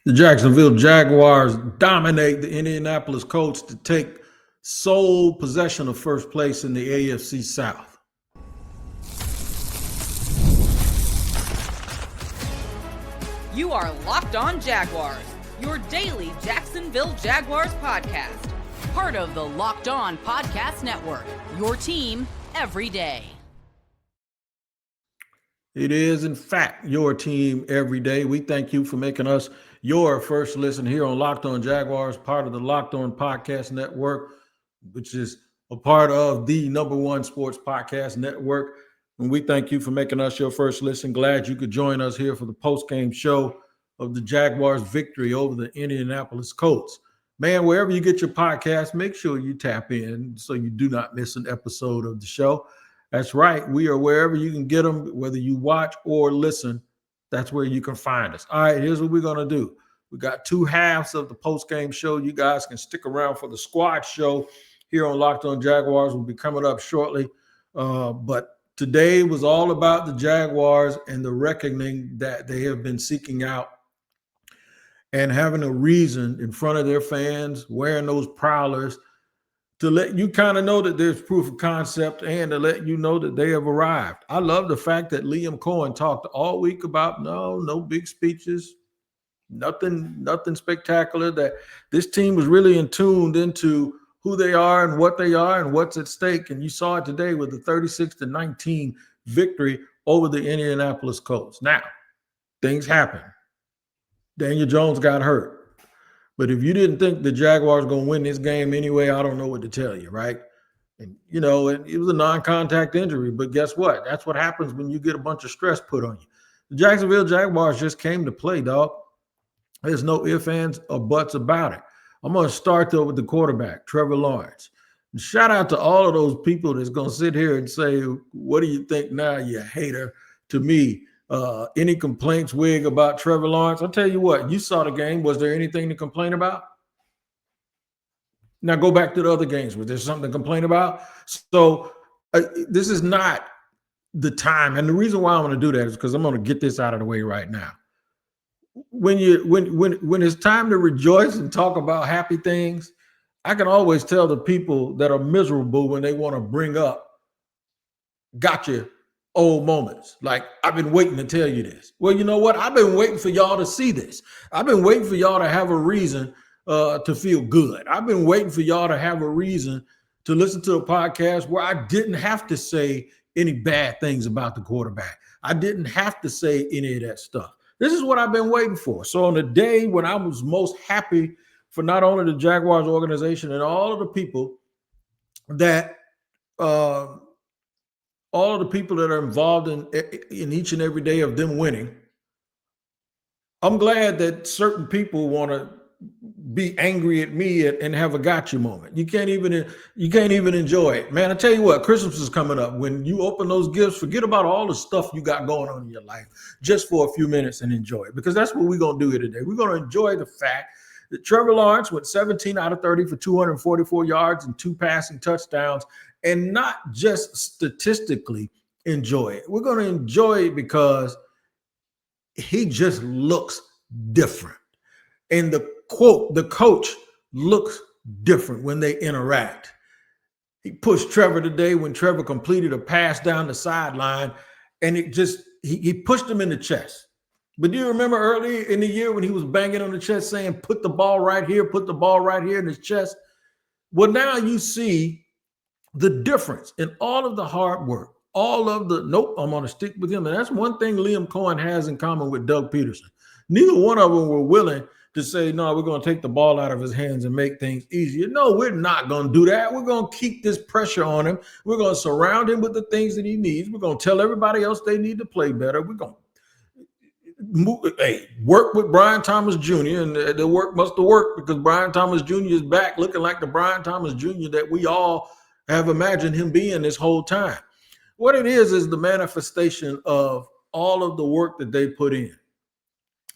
The Jacksonville Jaguars dominate the Indianapolis Colts to take sole possession of first place in the AFC South. You are Locked On Jaguars, your daily Jacksonville Jaguars podcast. Part of the Locked On Podcast Network, your team every day. It is, in fact, your team every day. We thank you for making us your first listen here on Locked On Jaguars, part of the Locked On Podcast Network, which is a part of the #1 sports podcast network. And we thank you for making us your first listen. Glad you could join us here for the post-game show of the Jaguars' victory over the Indianapolis Colts. Man, wherever you get your podcast, make sure you tap in so you do not miss an episode of the show. That's right. We are wherever you can get them, whether you watch or listen. That's where you can find us. All right, here's what we're going to do. We got two halves of the post-game show. You guys can stick around for the squad show here on Locked On Jaguars. Will be coming up shortly. But today was all about the Jaguars and the reckoning that they have been seeking out and having a reason in front of their fans, wearing those prowlers, to let you kind of know that there's proof of concept and to let you know that they have arrived. I love the fact that Liam Cohen talked all week about no big speeches, nothing spectacular, that this team was really in tuned into who they are and what's at stake. And you saw it today with the 36-19 victory over the Indianapolis Colts. Now, things happen. Daniel Jones got hurt. But if you didn't think the Jaguars were going to win this game anyway, I don't know what to tell you, right? And, it was a non-contact injury. But guess what? That's what happens when you get a bunch of stress put on you. The Jacksonville Jaguars just came to play, dog. There's no ifs, ands, or buts about it. I'm going to start, though, with the quarterback, Trevor Lawrence. And shout out to all of those people that's going to sit here and say, what do you think now, you hater, to me? Any complaints, Wig, about Trevor Lawrence? I'll tell you what, you saw the game. Was there anything to complain about? Now go back to the other games. Was there something to complain about? So this is not the time. And the reason why I want to do that is because I'm going to get this out of the way right now. When it's time to rejoice and talk about happy things, I can always tell the people that are miserable when they want to bring up gotcha old moments. Like, I've been waiting to tell you this. Well, you know what? I've been waiting for y'all to see this. I've been waiting for y'all to have a reason to feel good. I've been waiting for y'all to have a reason to listen to a podcast where I didn't have to say any bad things about the quarterback. I didn't have to say any of that stuff. This is what I've been waiting for. So on the day when I was most happy for not only the Jaguars organization and all of the people that all of the people that are involved in each and every day of them winning, I'm glad that certain people want to be angry at me and have a gotcha moment. You can't even enjoy it. Man, I tell you what, Christmas is coming up. When you open those gifts, forget about all the stuff you got going on in your life just for a few minutes and enjoy it, because that's what we're going to do here today. We're going to enjoy the fact that Trevor Lawrence went 17 out of 30 for 244 yards and 2 passing touchdowns, and not just statistically enjoy it. We're going to enjoy it because he just looks different. And the coach looks different when they interact. He pushed Trevor today when Trevor completed a pass down the sideline, and he pushed him in the chest. But do you remember early in the year when he was banging on the chest saying, put the ball right here in his chest? Well, now you see the difference in all of the hard work, all of the, I'm going to stick with him. And that's one thing Liam Cohen has in common with Doug Peterson. Neither one of them were willing to say, no, we're going to take the ball out of his hands and make things easier. No, we're not going to do that. We're going to keep this pressure on him. We're going to surround him with the things that he needs. We're going to tell everybody else they need to play better. We're going to work with Brian Thomas Jr., and the work must have worked because Brian Thomas Jr. is back looking like the Brian Thomas Jr. that we all have imagined him being this whole time. What it is the manifestation of all of the work that they put in.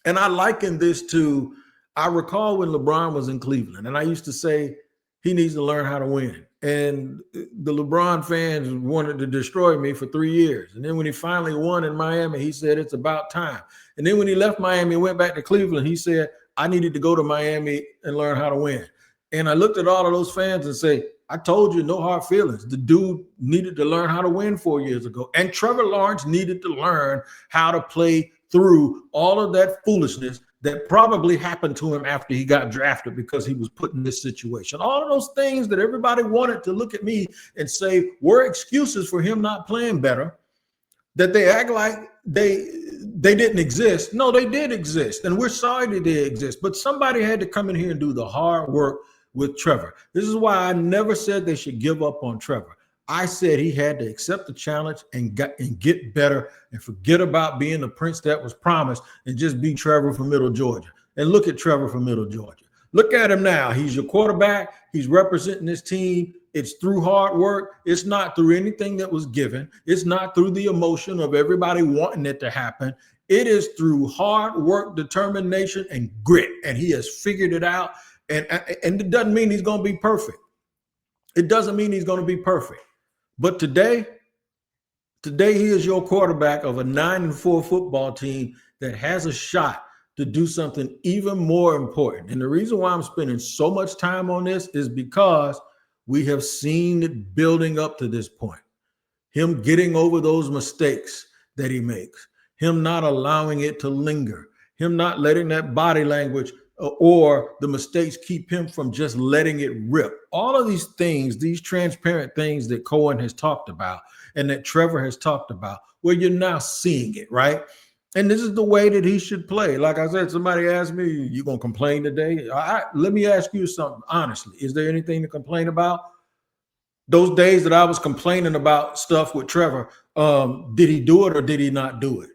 And I liken this to, I recall when LeBron was in Cleveland, and I used to say he needs to learn how to win. And the LeBron fans wanted to destroy me for 3 years. And then when he finally won in Miami, he said, it's about time. And then when he left Miami and went back to Cleveland, he said, I needed to go to Miami and learn how to win. And I looked at all of those fans and say, I told you, no hard feelings. The dude needed to learn how to win 4 years ago. And Trevor Lawrence needed to learn how to play through all of that foolishness that probably happened to him after he got drafted because he was put in this situation. All of those things that everybody wanted to look at me and say were excuses for him not playing better, that they act like they didn't exist. No, they did exist, and we're sorry that they exist. But somebody had to come in here and do the hard work with Trevor. This is why I never said they should give up on Trevor. I said he had to accept the challenge and get better and forget about being the prince that was promised and just be Trevor from Middle Georgia. And look at Trevor from Middle Georgia. Look at him now. He's your quarterback. He's representing this team. It's through hard work. It's not through anything that was given. It's not through the emotion of everybody wanting it to happen. It is through hard work, determination, and grit. And he has figured it out. And it doesn't mean he's going to be perfect. It doesn't mean he's going to be perfect. But today he is your quarterback of a 9-4 football team that has a shot to do something even more important. And the reason why I'm spending so much time on this is because we have seen it building up to this point. Him getting over those mistakes that he makes, him not allowing it to linger, him not letting that body language or the mistakes keep him from just letting it rip. All of these things, these transparent things that Cohen has talked about and that Trevor has talked about, where you're now seeing it, right? And this is the way that he should play. Like I said, somebody asked me, you going to complain today? Let me ask you something, honestly. Is there anything to complain about? Those days that I was complaining about stuff with Trevor, did he do it or did he not do it?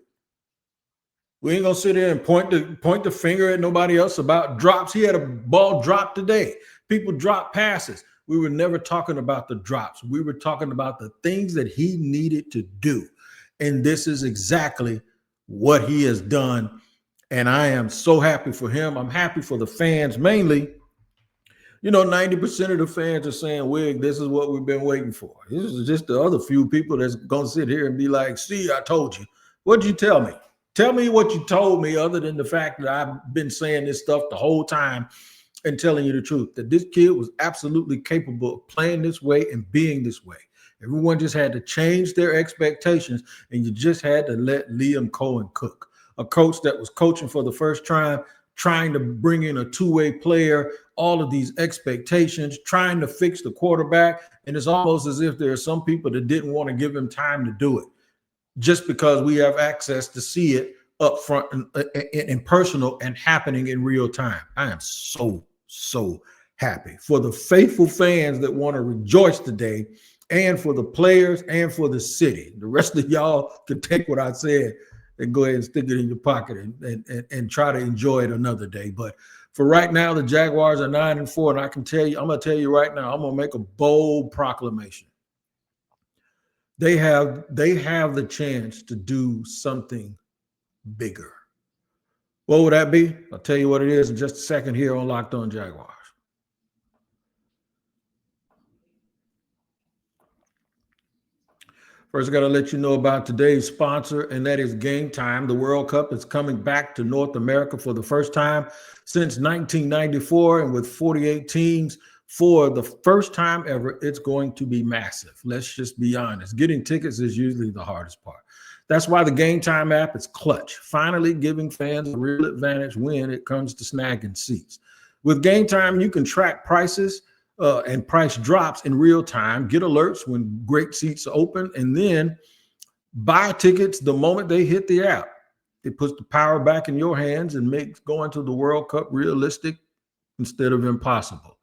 We ain't gonna sit there and point the finger at nobody else about drops. He had a ball drop today. People drop passes. We were never talking about the drops. We were talking about the things that he needed to do. And this is exactly what he has done. And I am so happy for him. I'm happy for the fans, mainly. 90% of the fans are saying, Wig, this is what we've been waiting for. This is just the other few people that's gonna sit here and be like, see, I told you. What'd you tell me? Tell me what you told me, other than the fact that I've been saying this stuff the whole time and telling you the truth, that this kid was absolutely capable of playing this way and being this way. Everyone just had to change their expectations, and you just had to let Liam Cohen cook. A coach that was coaching for the first time, trying to bring in a two-way player, all of these expectations, trying to fix the quarterback, and it's almost as if there are some people that didn't want to give him time to do it, just because we have access to see it up front and personal and happening in real time. I am so happy for the faithful fans that want to rejoice today, and for the players and for the city. The rest of y'all can take what I said and go ahead and stick it in your pocket and try to enjoy it another day. But for right now, the Jaguars are 9-4, and I'm going to tell you right now, I'm going to make a bold proclamation. They have the chance to do something bigger. What would that be? I'll tell you what it is in just a second here on Locked On Jaguars. First, I got to let you know about today's sponsor, and that is Game Time. The World Cup is coming back to North America for the first time since 1994, and with 48 teams, for the first time ever, it's going to be massive. Let's just be honest. Getting tickets is usually the hardest part. That's why the Game Time app is clutch, finally giving fans a real advantage when it comes to snagging seats. With Game Time, you can track prices and price drops in real time, get alerts when great seats open, and then buy tickets the moment they hit the app. It puts the power back in your hands and makes going to the World Cup realistic instead of impossible.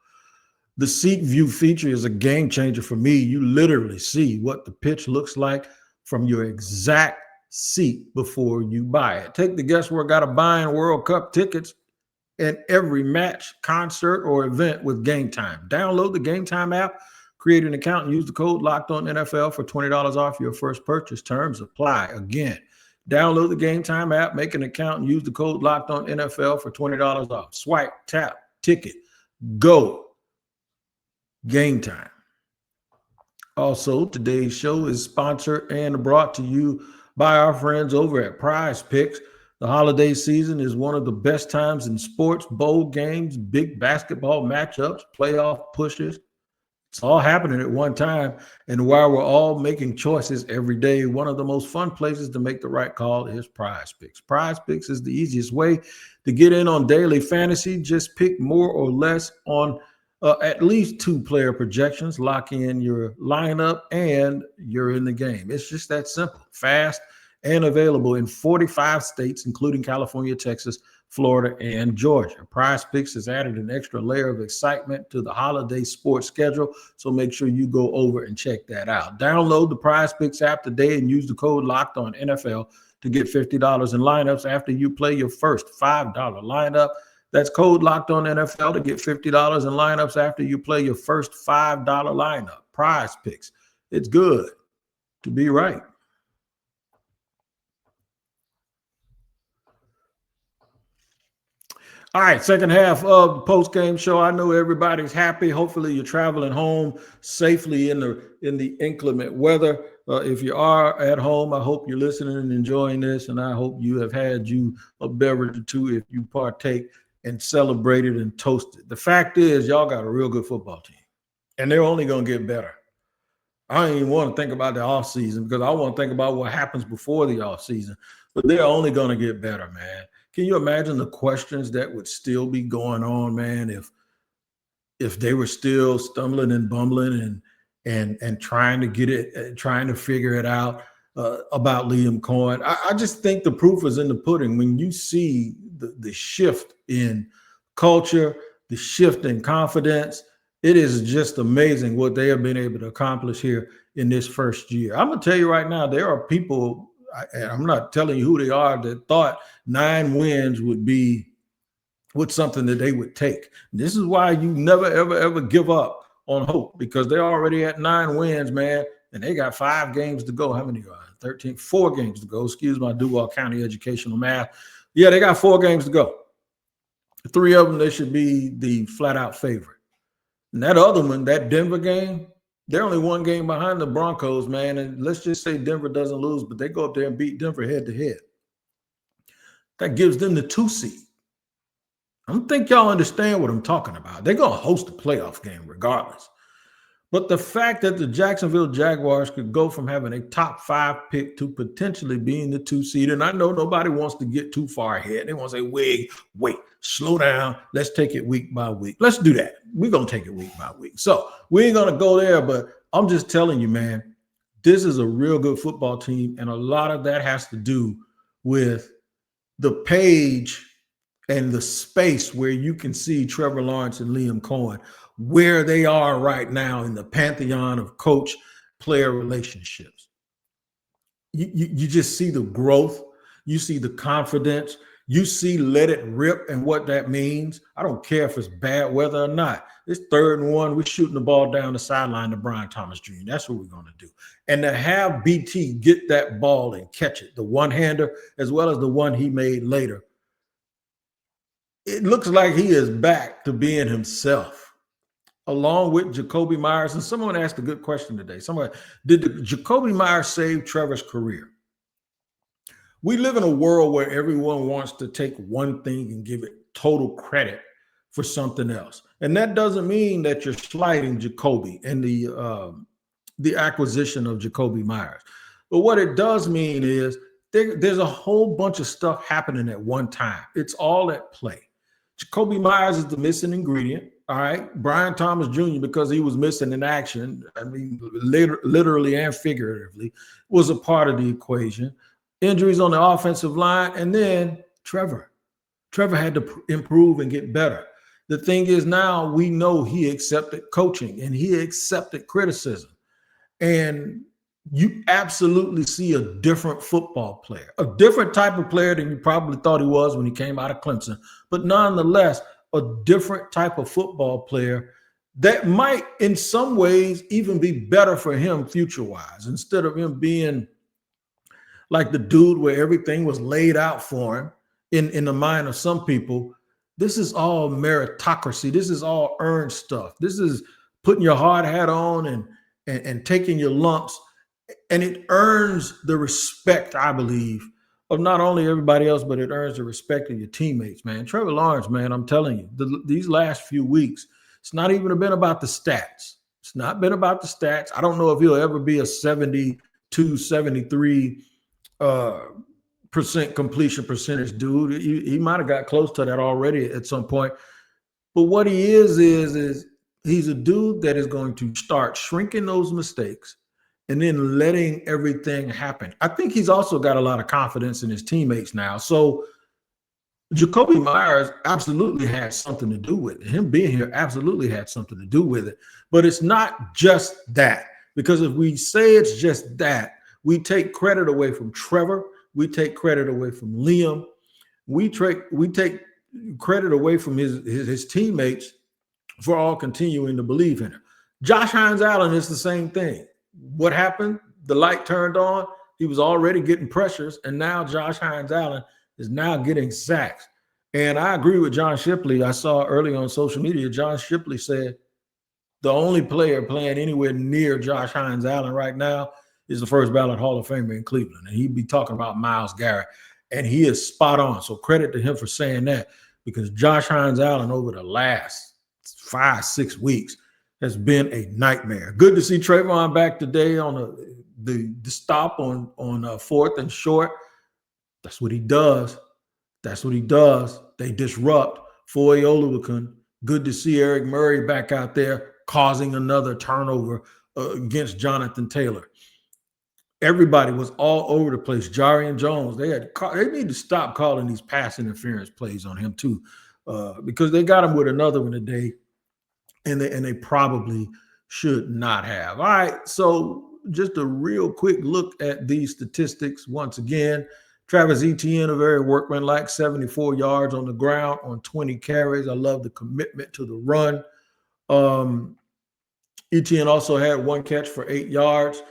The seat view feature is a game changer for me. You literally see what the pitch looks like from your exact seat before you buy it. Take the guesswork out of buying World Cup tickets at every match, concert, or event with Game Time. Download the Game Time app, create an account, and use the code LOCKEDONNFL for $20 off your first purchase. Terms apply. Again, download the Game Time app, make an account, and use the code LOCKEDONNFL for $20 off. Swipe, tap, ticket, go. Game Time. Also, today's show is sponsored and brought to you by our friends over at Prize Picks. The holiday season is one of the best times in sports, bowl games, big basketball matchups, playoff pushes. It's all happening at one time. And while we're all making choices every day, one of the most fun places to make the right call is Prize Picks. Prize Picks is the easiest way to get in on daily fantasy. Just pick more or less on at least 2-player projections, lock in your lineup, and you're in the game. It's just that simple, fast, and available in 45 states, including California, Texas, Florida, and Georgia. Prize Picks has added an extra layer of excitement to the holiday sports schedule, so make sure you go over and check that out. Download the Prize Picks app today and use the code LOCKEDONNFL to get $50 in lineups after you play your first $5 lineup. That's code LOCKEDONNFL to get $50 in lineups after you play your first $5 lineup. Prize Picks. It's good to be right. All right, second half of the post-game show. I know everybody's happy. Hopefully you're traveling home safely in the inclement weather. If you are at home, I hope you're listening and enjoying this, and I hope you have had you a beverage or two if you partake and celebrated and toasted. The fact is, y'all got a real good football team, and they're only going to get better. I don't even want to think about the offseason because I want to think about what happens before the offseason, but they're only going to get better, man. Can you imagine the questions that would still be going on, man, if they were still stumbling and bumbling and trying to get it, trying to figure it out about Liam Cohen? I just think the proof is in the pudding when you see the shift in culture, the shift in confidence. It is just amazing what they have been able to accomplish here in this first year. I'm going to tell you right now, there are people, and I'm not telling you who they are, that thought 9 wins would be something that they would take. This is why you never, ever, ever give up on hope, because they're already at 9 wins, man, and they got 5 games to go. How many are 13? 4 games to go. Excuse my Duval County educational math. Yeah, they got 4 games to go. 3 of them, they should be the flat-out favorite. And that other one, that Denver game, they're only 1 game behind the Broncos, man. And let's just say Denver doesn't lose, but they go up there and beat Denver head-to-head. That gives them the 2 seed. I don't think y'all understand what I'm talking about. They're going to host a playoff game regardless. But the fact that the Jacksonville Jaguars could go from having a top 5 pick to potentially being the 2 seed, and I know nobody wants to get too far ahead. They want to say, wait, slow down. Let's take it week by week. Let's do that. We're going to take it week by week. So we ain't going to go there, but I'm just telling you, man, this is a real good football team, and a lot of that has to do with the page and the space where you can see Trevor Lawrence and Liam Cohen, where they are right now in the pantheon of coach-player relationships. You just see the growth. You see the confidence. You see let it rip and what that means. I don't care if it's bad weather or not. It's 3rd and 1. We're shooting the ball down the sideline to Brian Thomas Jr. That's what we're going to do. And to have BT get that ball and catch it, the one-hander as well as the one he made later, it looks like he is back to being himself, along with Jacoby Myers. And someone asked a good question today. Did Jacoby Myers save Trevor's career? We live in a world where everyone wants to take one thing and give it total credit for something else. And that doesn't mean that you're slighting Jacoby and the acquisition of Jacoby Myers. But what it does mean is there's a whole bunch of stuff happening at one time. It's all at play. Jacoby Myers is the missing ingredient. All right. Brian Thomas Jr., because he was missing in action, I mean, literally and figuratively, was a part of the equation. Injuries on the offensive line. And then Trevor had to improve and get better. The thing is, now we know he accepted coaching and he accepted criticism. And you absolutely see a different football player, a different type of player than you probably thought he was when he came out of Clemson, but nonetheless, a different type of football player that might in some ways even be better for him future-wise, instead of him being like the dude where everything was laid out for him in the mind of some people. This is all meritocracy. This is all earned stuff. This is putting your hard hat on and taking your lumps. And it earns the respect, I believe, of not only everybody else, but it earns the respect of your teammates, man. Trevor Lawrence, man, I'm telling you, these last few weeks, it's not even been about the stats. It's not been about the stats. I don't know if he'll ever be a 72, 73 percent completion percentage dude. He might have got close to that already at some point. But what he is he's a dude that is going to start shrinking those mistakes and then letting everything happen. I think he's also got a lot of confidence in his teammates now. So Jacoby Myers absolutely had something to do with it. Him being here absolutely had something to do with it. But it's not just that, because if we say it's just that, we take credit away from Trevor. We take credit away from Liam. We take credit away from his teammates for all continuing to believe in him. Josh Hines Allen is the same thing. What happened? The light turned on. He was already getting pressures, and now Josh Hines Allen is now getting sacks. And I agree with John Shipley. I saw early on social media, John Shipley said the only player playing anywhere near Josh Hines Allen right now is the first ballot Hall of Famer in Cleveland. And he'd be talking about Myles Garrett. And he is spot on. So credit to him for saying that, because Josh Hines Allen over the last 5-6 weeks has been a nightmare. Good to see Trayvon back today on the stop on 4th and short. That's what he does. That's what he does. They disrupt. Foye Oluokun. Good to see Eric Murray back out there causing another turnover against Jonathan Taylor. Everybody was all over the place. Jarian Jones, they need to stop calling these pass interference plays on him too, because they got him with another one today, and they probably should not have. All right, so just a real quick look at these statistics once again. Travis Etienne, a very workmanlike 74 yards on the ground on 20 carries. I love the commitment to the run. Etienne also had 1 catch for 8 yards.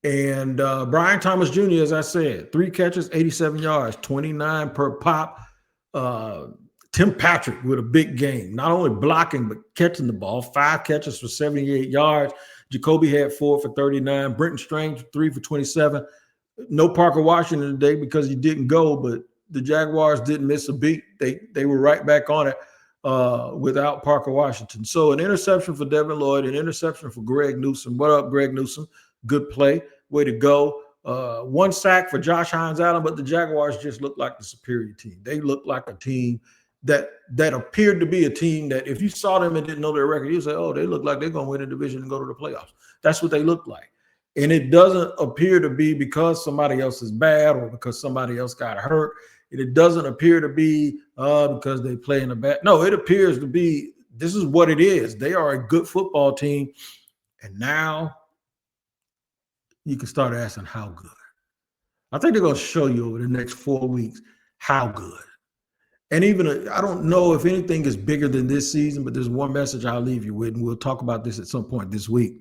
And Brian Thomas Jr., as I said, 3 catches, 87 yards, 29 per pop. Tim Patrick with a big game, not only blocking, but catching the ball. 5 catches for 78 yards. Jacoby had 4 for 39. Brenton Strange, 3 for 27. No Parker Washington today because he didn't go, but the Jaguars didn't miss a beat. They were right back on it without Parker Washington. So an interception for Devin Lloyd, an interception for Greg Newsome. What up, Greg Newsome? Good play. Way to go. 1 sack for Josh Hines Allen, but the Jaguars just looked like the superior team. They looked like a team that appeared to be a team that if you saw them and didn't know their record, you'd say, oh, they look like they're going to win a division and go to the playoffs. That's what they look like. And it doesn't appear to be because somebody else is bad or because somebody else got hurt. It doesn't appear to be because they play in a bad. No, it appears to be this is what it is. They are a good football team. And now you can start asking how good. I think they're going to show you over the next 4 weeks how good. And even I don't know if anything is bigger than this season, but there's one message I'll leave you with, and we'll talk about this at some point this week.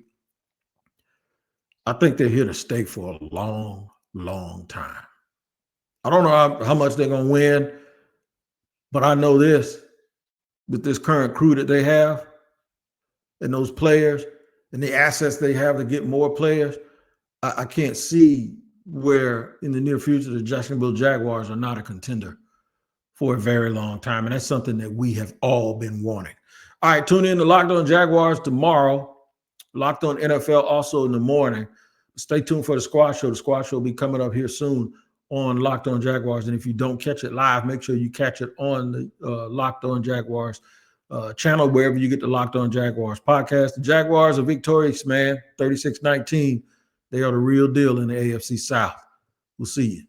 I think they're here to stay for a long, long time. I don't know how much they're going to win, but I know this, with this current crew that they have and those players and the assets they have to get more players, I can't see where in the near future the Jacksonville Jaguars are not a contender for a very long time. And that's something that we have all been wanting. All right, tune in to Locked On Jaguars tomorrow. Locked On NFL also in the morning. Stay tuned for the Squad Show. The Squad Show will be coming up here soon on Locked On Jaguars. And if you don't catch it live, make sure you catch it on the Locked On Jaguars channel, wherever you get the Locked On Jaguars podcast. The Jaguars are victorious, man, 36-19. They are the real deal in the AFC South. We'll see you.